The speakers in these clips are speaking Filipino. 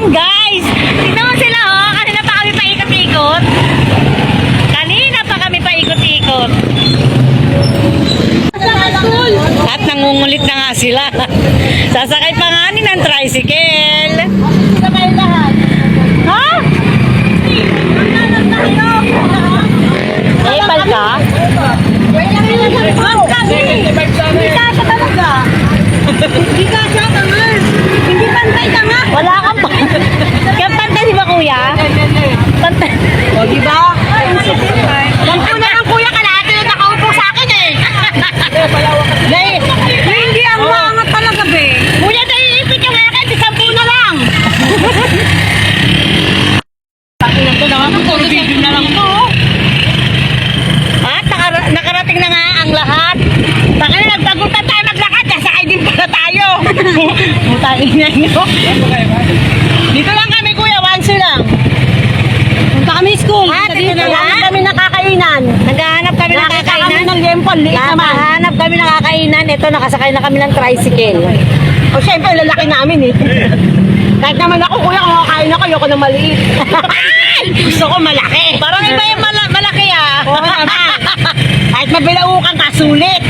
Ayan guys, tignan mo sila oh. Kanina pa kami paikot-ikot. Kanina pa kami paikot-ikot. At nangungulit na nga sila. Sasakay pa nga ng tricycle. Sabay lahat. Ha? Epal ka? Hindi kasha talaga. Hindi kasha ka nga. Hindi pantay ka nga. Wala kang pa. Kaya pantay di ba kuya? Pantay. O diba? Lampu na lang kuya, kalahati na nakaupo sa akin eh. Hindi ang maangat talaga be. Kuya, naiipit yung akin, 10 na lang. Pakinan to naman, puro video na lang to. At nakarating na nga ang lahat. Baka na nagbagutan tayo maglakad, nasakay din pala tayo. Mutahin na nyo. Dito lang kami kuya, once lang. Punta kami school. Dito na lang? Naghahanap kami ng kakainan. Naghahanap kami ng Nakita kami kakainan. ng lempol, liit naman. Nakahanap kami ng kakainan. Ito, nakasakay na kami ng tricycle. O syempre, lalaki namin eh. Kahit naman ako kuya, kung kakain ako, ayoko ng maliit. Ay! Gusto ko malaki. Parang iba yung malaki ah. Oo naman. Kahit mabilaukan ka, sulit.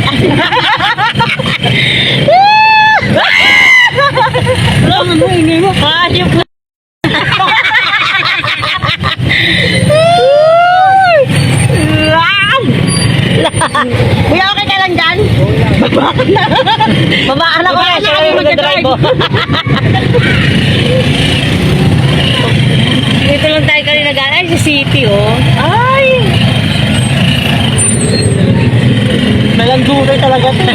Ano mo, ingay mo? Hayop na. Kuya, okay ka lang dyan? Babaan ako Babaan siya ako yung mag-drive. mag-drive. Dito lang tayo kanina galing. Ay, sa city oh. Ay! Malandulay talaga ito.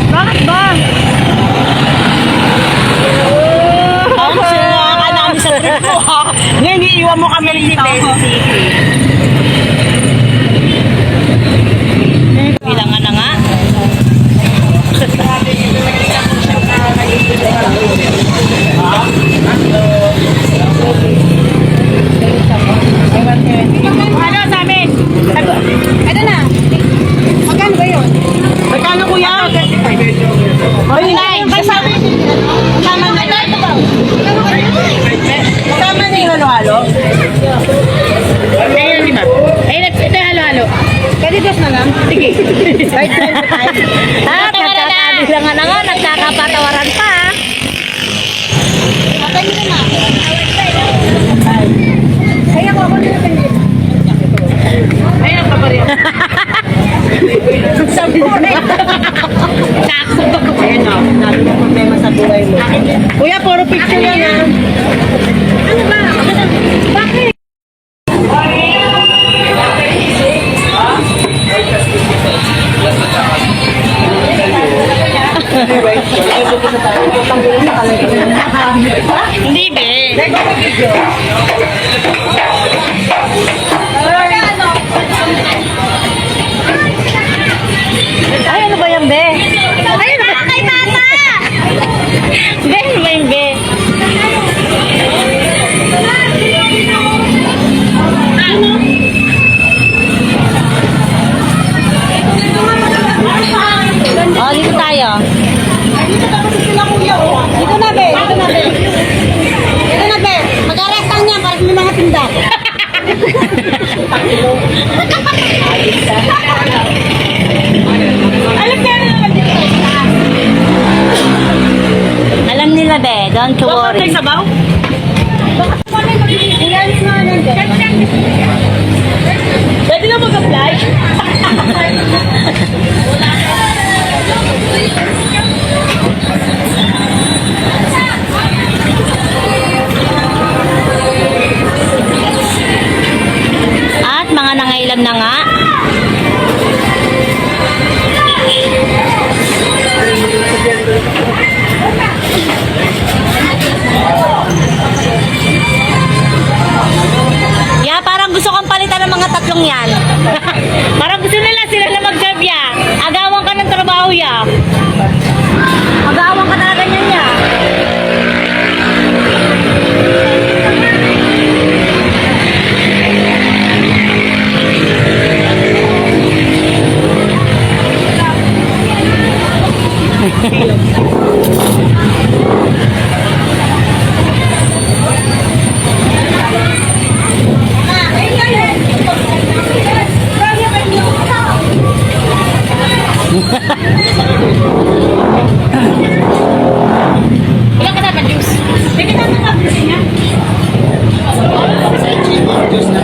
Bakit ba? Ang sinaka ka namin sa trip ko ha. Ngayon, iiwan mo kami dito. Bilangan na nga. Ano sa amin? Ito na. Magkano ba yun? Magkano kuya? Ay, kasama kasama na ito ba? Kasama na yung halo-halo? Ayun, di ba? Ayun, ito yung halo-halo. Pwede dos na lang? Sige. Right, Ah, nagkakabilangan na nga. Nagkakapatawaran pa. Patay mo na. Kaya ko ako nila pwede. Ayun pa pa rin. Sampo na. Sakto. Ayun o, nabi mo problema sa buhay mo. Kuya, puro picture yan ha. Ano ba? Bakit? Hindi, be. Ay, ano ba yan, be? Ay, ano ba? Kay mama! Be, ano ba yung be? Oh, dito tayo. Dito tapos sila kuya o. Dito na be, dito na be. Dito na be. Mag-aras lang niya para may mga tinda. Alam niya na naman dito. Alam nila, be. Don't you Bakit worry. tayo sabaw? Bakit mo na yung iyalis na nandiyan? Pwede na mag-apply? At mga nangailan na nga. Yeah, parang gusto kong palitan ng mga tatlong yan. Parang gusto nila sila na mag-serve ya. Agawan ka ng trabaho ya. Mag-aawang ka na ganyan niya. Diyos na